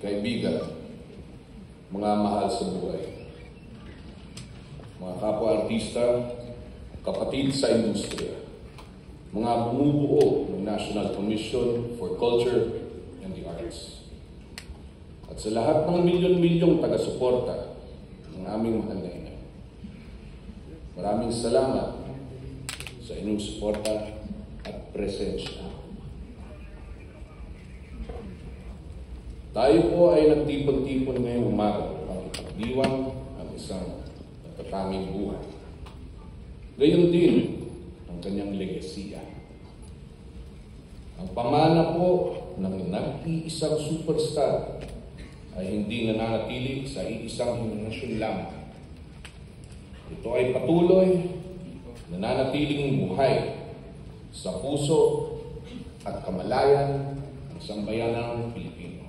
kaibigan, mga mahal sa buhay, mga kapwa-artista, kapatid sa industriya, mga bumubuo ng National Commission for Culture and the Arts, at sa lahat ng milyon-milyong taga-suporta ng aming mahal na ina. Maraming salamat sa inyong suporta at presensya. Tayo po ay nagtipon-tipon ngayong umaga para ipagdiwang ang isang natatanging buhay. Gayon din ang kanyang legasiya. Ang pamana po ng nag-iisang superstar ay hindi nananatili sa iisang henerasyon lamang. Ito ay patuloy nananatiling buhay sa puso at kamalayan ng sambayanang Pilipino.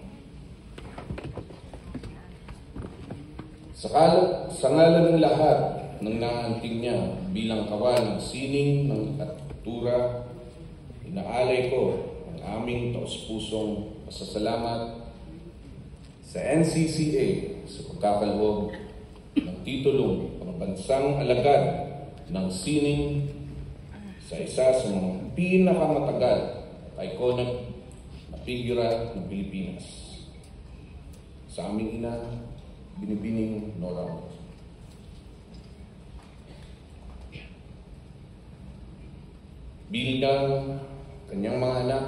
Sa ngalan ng lahat ng naanting niya bilang kawan ng sining ng litratura, inaalay ko ang aming taus-pusong pasasalamat sa NCCA sa pagkakaloob ng titulong pambansang alagad ng sining sa isa sa mga pinakamatagal at iconic na figura ng Pilipinas. Sa aming ina, Binibining Nora. Bilang kanyang mga anak,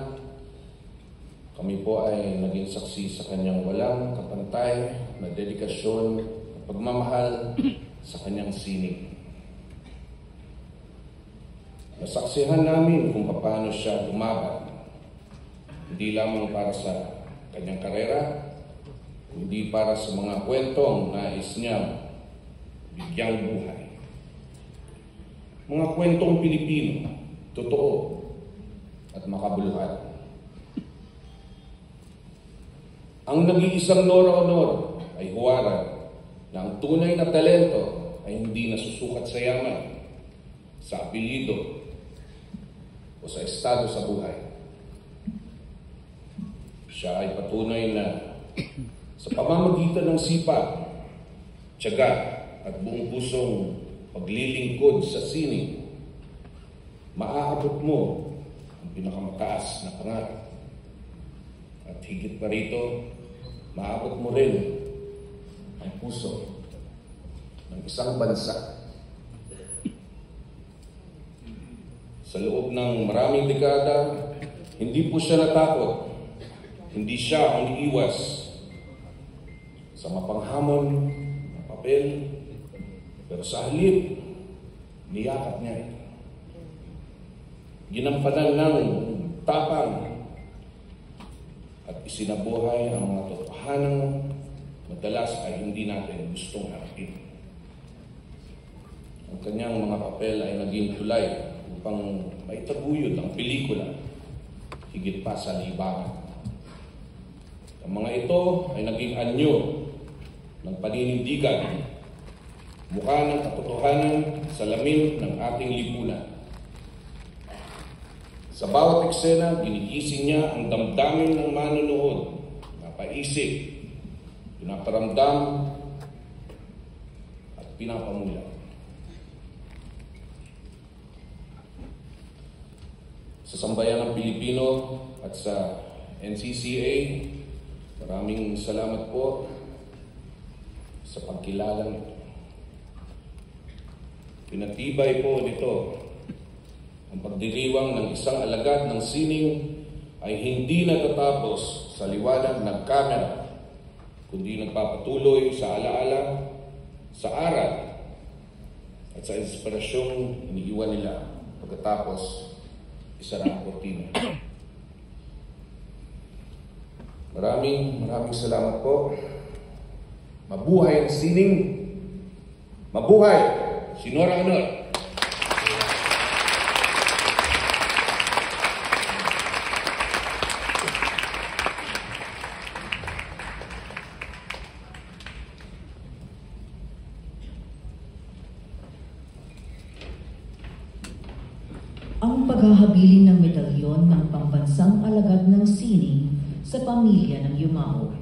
kami po ay naging saksi sa kanyang walang kapantay na dedikasyon at pagmamahal sa kanyang sining. Nasaksihan namin kung paano siya lumaban, hindi lamang para sa kanyang karera, hindi para sa mga kwentong nais niya bigyang buhay. Mga kwentong Pilipino, totoo at makabuluhan. Ang nag-iisang Nora Honor ay huwaran na ang tunay na talento ay hindi nasusukat sa yaman, sa apelyido o sa estado sa buhay. Siya ay patunay na sa pamamagitan ng sipag, tiyaga at buong pusong paglilingkod sa sining, maaabot mo ang pinakamataas na pangarap. At higit pa rito, maaabot mo rin ang puso ng isang bansa. Sa loob ng maraming dekada, hindi po siya natakot, hindi siya umiiwas sa mapanghamon na papel, pero sa halip, niyakap niya ito. Ginampanan ng tapang at isinabuhay ang mga totohanang madalas ay hindi natin gustong harapin. Ang kanyang mga papel ay naging tulay upang maitaguyod ang pelikula higit pa sa libangan. Ang mga ito ay naging anyo ng paninindigan, mukha ng katotohanan sa lamin ng ating lipunan. Sa bawat eksena, ginigising niya ang damdamin ng manonood, napaisip, pinaparamdam, at pinapamula. Sa sambayan ng Pilipino at sa NCCA, maraming salamat po sa pagkilala nito. Pinatibay po nito ang pagdiriwang ng isang alagad ng sining ay hindi natatapos sa liwanag ng kamera, kundi nagpapatuloy sa alaala, sa aral, at sa inspirasyong iniiwan nila pagkatapos isara ang kortina. Maraming salamat po. Mabuhay ang sining. Mabuhay si Nora Honor. Ang paghahabiling ng medalyon ng pambansang alagad ng sining sa pamilya ng Yumao.